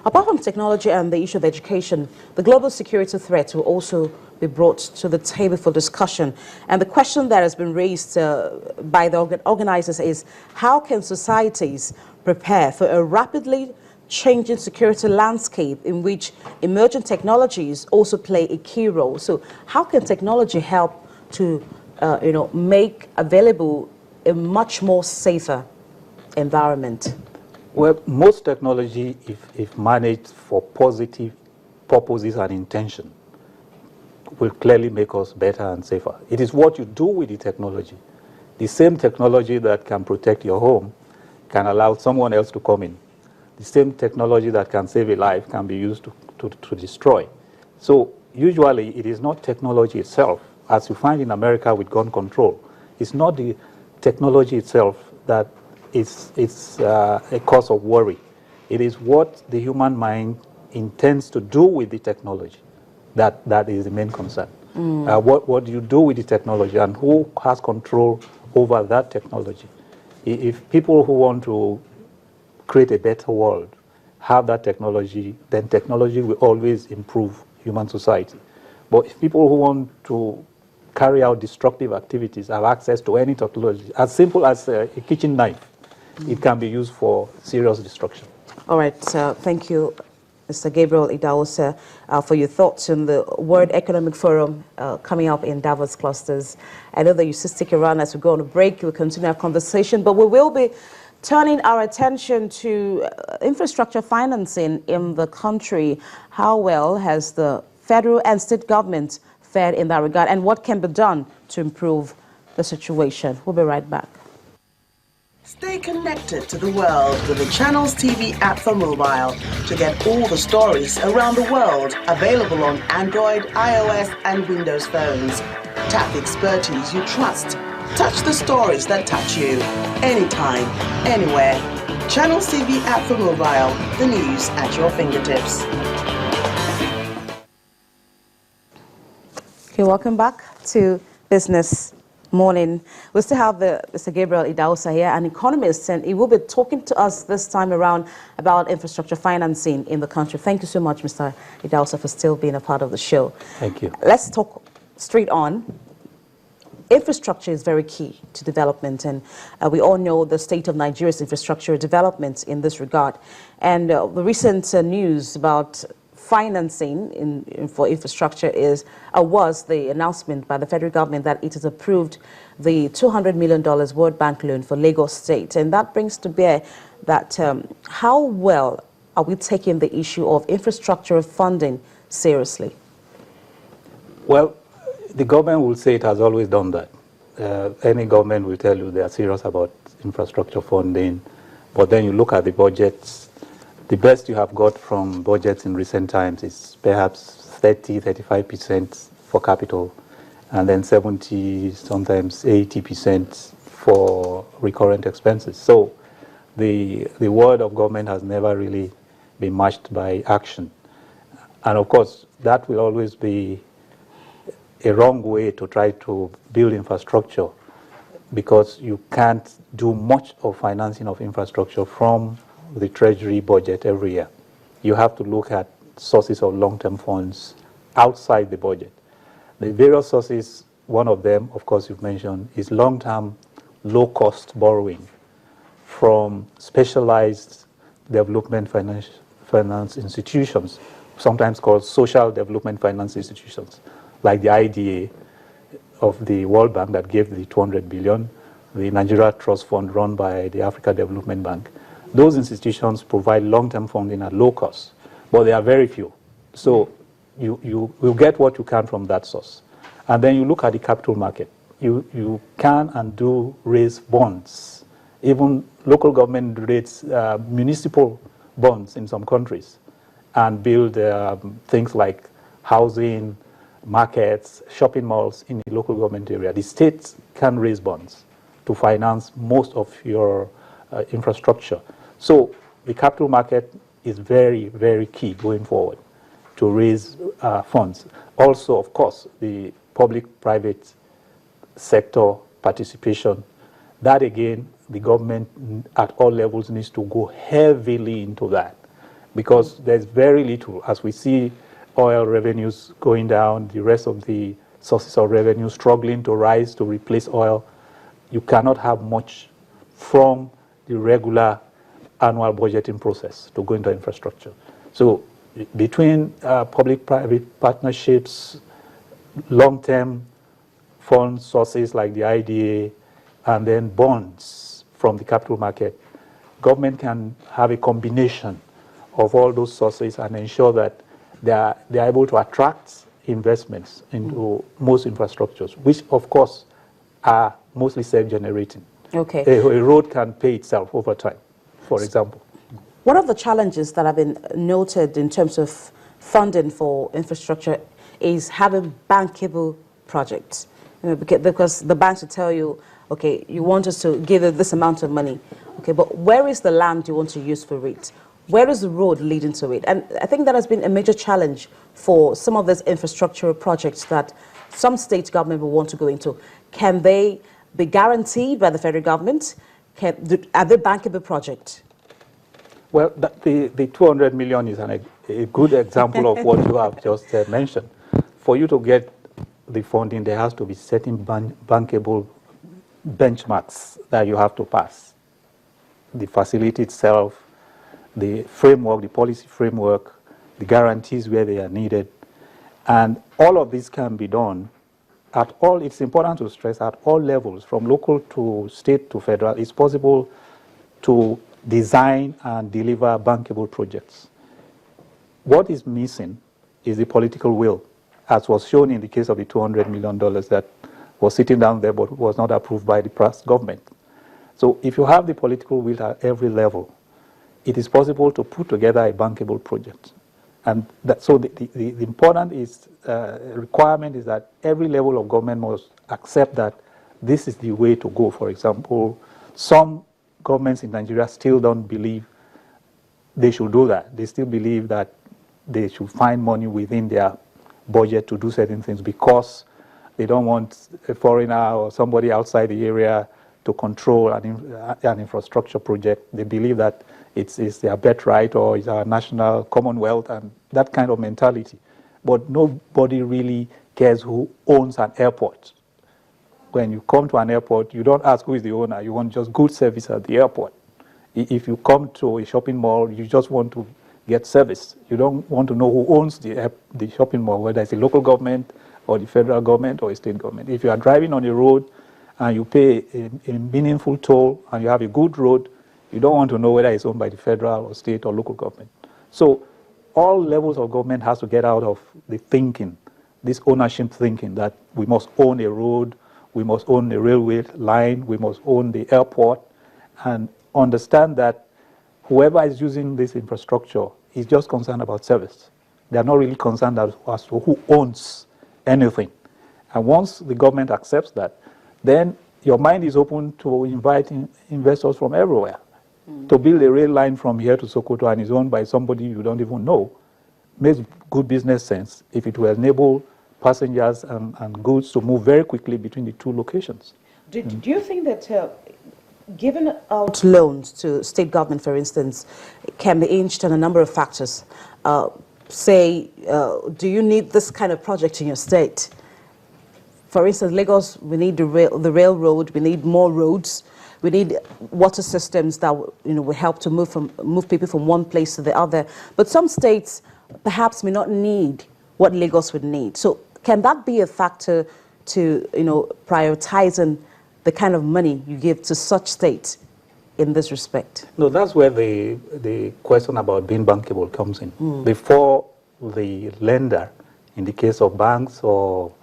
Apart from technology and the issue of education, the global security threat will also be brought to the table for discussion. And the question that has been raised by the organizers is, how can societies prepare for a rapidly changing security landscape in which emerging technologies also play a key role? So how can technology help to make available a much more safer environment? Well, most technology, if managed for positive purposes and intention, will clearly make us better and safer. It is what you do with the technology. The same technology that can protect your home can allow someone else to come in. The same technology that can save a life can be used to destroy. So usually it is not technology itself, as you find in America with gun control. It's not the technology itself that it's a cause of worry. It is what the human mind intends to do with the technology that is the main concern. What do you do with the technology, and who has control over that technology? If people who want to create a better world have that technology, then technology will always improve human society. But if people who want to carry out destructive activities have access to any technology, as simple as a kitchen knife, it can be used for serious destruction. All right, thank you, Mr. Gabriel Idahosa, for your thoughts on the World Economic Forum coming up in Davos clusters. I know that you still stick around as we go on a break. We'll continue our conversation, but we will be turning our attention to infrastructure financing in the country. How well has the federal and state government fared in that regard, and what can be done to improve the situation? We'll be right back. Stay connected to the world with the Channels TV app for mobile to get all the stories around the world, available on Android, iOS, and Windows phones. Tap the expertise you trust. Touch the stories that touch you. Anytime, anywhere. Channels TV app for mobile. The news at your fingertips. Okay, welcome back to Business Morning. We still have Mr. Gabriel Idahosa here, an economist, and he will be talking to us this time around about infrastructure financing in the country. Thank you so much, Mr. Idahosa, for still being a part of the show. Thank you. Let's talk straight on. Infrastructure is very key to development, and we all know the state of Nigeria's infrastructure development in this regard. And the recent news about financing for infrastructure was the announcement by the federal government that it has approved the $200 million World Bank loan for Lagos State. And that brings to bear that how well are we taking the issue of infrastructure funding seriously? Well, the government will say it has always done that. Any government will tell you they are serious about infrastructure funding, but then you look at the budgets. The best you have got from budgets in recent times is perhaps 30–35% for capital, and then 70, sometimes 80% for recurrent expenses. So the word of government has never really been matched by action. And of course, that will always be a wrong way to try to build infrastructure, because you can't do much of financing of infrastructure from the Treasury budget every year. You have to look at sources of long-term funds outside the budget. The various sources, one of them, of course, you've mentioned, is long-term, low-cost borrowing from specialized development finance institutions, sometimes called social development finance institutions, like the IDA of the World Bank that gave the 200 billion, the Nigeria Trust Fund run by the Africa Development Bank. Those institutions provide long-term funding at low cost, but they are very few. So you will get what you can from that source. And then you look at the capital market. You can and do raise bonds. Even local government rates municipal bonds in some countries and build things like housing, markets, shopping malls in the local government area. The states can raise bonds to finance most of your infrastructure. So the capital market is very, very key going forward to raise funds. Also, of course, the public-private sector participation. That, again, the government at all levels needs to go heavily into that, because there's very little, as we see oil revenues going down, the rest of the sources of revenue struggling to rise to replace oil. You cannot have much from the regular annual budgeting process to go into infrastructure. So between public-private partnerships, long-term fund sources like the IDA, and then bonds from the capital market, government can have a combination of all those sources and ensure that they are able to attract investments into most infrastructures, which of course are mostly self-generating. Okay. A road can pay itself over time, for example. One of the challenges that have been noted in terms of funding for infrastructure is having bankable projects. Because the banks will tell you, okay, you want us to give this amount of money, okay, but where is the land you want to use for it? Where is the road leading to it? And I think that has been a major challenge for some of these infrastructure projects that some state government will want to go into. Can they be guaranteed by the federal government? Are they bankable projects? Well, the 200 million is a good example of what you have just mentioned. For you to get the funding, there has to be certain bankable benchmarks that you have to pass. The facility itself, the framework, the policy framework, the guarantees where they are needed. And all of this can be done at all. It's important to stress at all levels, from local to state to federal. It's possible to design and deliver bankable projects. What is missing is the political will, as was shown in the case of the $200 million that was sitting down there but was not approved by the past government. So if you have the political will at every level, it is possible to put together a bankable project. And so the important requirement is that every level of government must accept that this is the way to go. For example, some governments in Nigeria still don't believe they should do that. They still believe that they should find money within their budget to do certain things because they don't want a foreigner or somebody outside the area to control an infrastructure project. They believe that it's their birthright or it's our national commonwealth and that kind of mentality. But nobody really cares who owns an airport. When you come to an airport, you don't ask who is the owner. You want just good service at the airport. If you come to a shopping mall, you just want to get service. You don't want to know who owns the shopping mall, whether it's the local government or the federal government or a state government. If you are driving on a road and you pay a meaningful toll and you have a good road, you don't want to know whether it's owned by the federal or state or local government. So all levels of government has to get out of the thinking, this ownership thinking that we must own a road, we must own a railway line, we must own the airport, and understand that whoever is using this infrastructure is just concerned about service. They are not really concerned as to who owns anything. And once the government accepts that, then your mind is open to inviting investors from everywhere. To build a rail line from here to Sokoto and is owned by somebody you don't even know makes good business sense if it will enable passengers and goods to move very quickly between the two locations. Do you think that giving out loans to state government, for instance, can be hinged on a number of factors? Say, do you need this kind of project in your state? For instance, Lagos, we need the railroad, we need more roads, we need water systems that will help to move people from one place to the other. But some states perhaps may not need what Lagos would need. So can that be a factor to prioritizing the kind of money you give to such states in this respect? No, that's where the question about being bankable comes in. Before the lender, in the case of banks or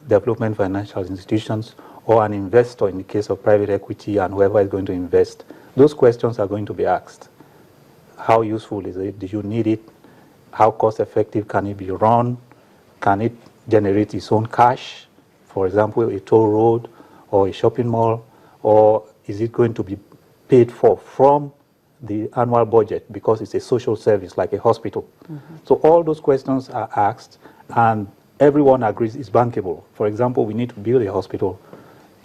development financial institutions, or an investor in the case of private equity and whoever is going to invest, those questions are going to be asked. How useful is it? Do you need it? How cost effective can it be run? Can it generate its own cash? For example, a toll road or a shopping mall, or is it going to be paid for from the annual budget because it's a social service like a hospital? So all those questions are asked and everyone agrees it's bankable. For example, we need to build a hospital.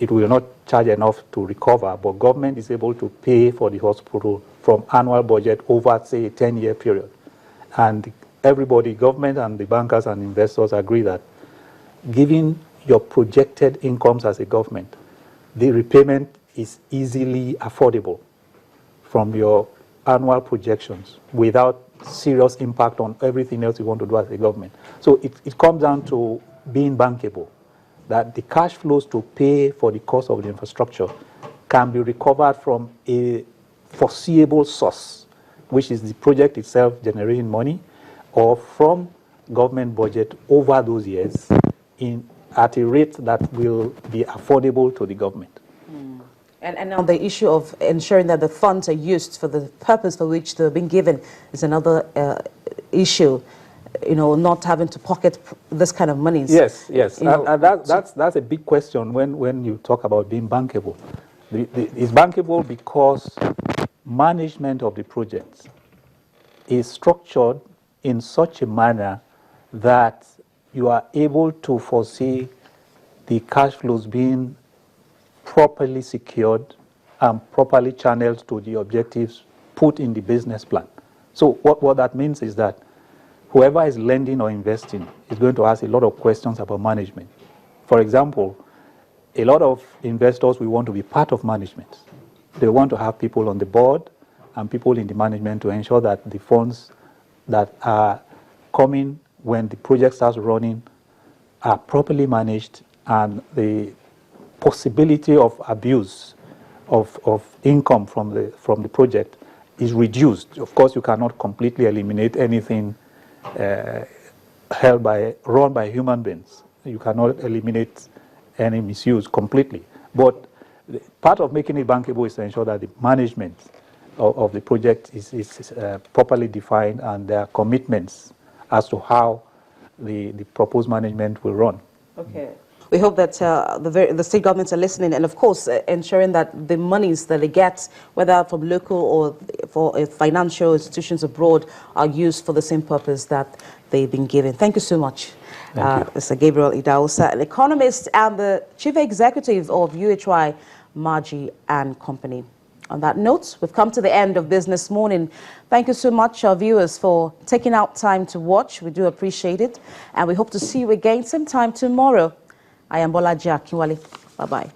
It will not charge enough to recover, but government is able to pay for the hospital from annual budget over, say, a 10-year period. And everybody, government and the bankers and investors agree that given your projected incomes as a government, the repayment is easily affordable from your annual projections without serious impact on everything else you want to do as a government. So it comes down to being bankable, that the cash flows to pay for the cost of the infrastructure can be recovered from a foreseeable source, which is the project itself generating money, or from government budget over those years at a rate that will be affordable to the government. And now the issue of ensuring that the funds are used for the purpose for which they're being given is another issue. Not having to pocket this kind of money. Yes. And that's a big question when you talk about being bankable. It's bankable because management of the project is structured in such a manner that you are able to foresee the cash flows being properly secured and properly channeled to the objectives put in the business plan. So what that means is that whoever is lending or investing is going to ask a lot of questions about management. For example, a lot of investors will want to be part of management. They want to have people on the board and people in the management to ensure that the funds that are coming when the project starts running are properly managed, and the possibility of abuse of income from the project is reduced. Of course, you cannot completely eliminate anything run by human beings. You cannot eliminate any misuse completely. But part of making it bankable is to ensure that the management of the project is properly defined, and there are commitments as to how the proposed management will run. Okay. We hope that the state governments are listening, and of course ensuring that the monies that they get, whether from local or for financial institutions abroad, are used for the same purpose that they've been given. Thank you so much, Mr. Gabriel Idahosa, an economist and the chief executive of UHY Margie and Company. On that note, we've come to the end of Business Morning. Thank you so much, our viewers, for taking out time to watch. We do appreciate it, and we hope to see you again same time tomorrow. I am Bolaji Akinwale. Bye-bye.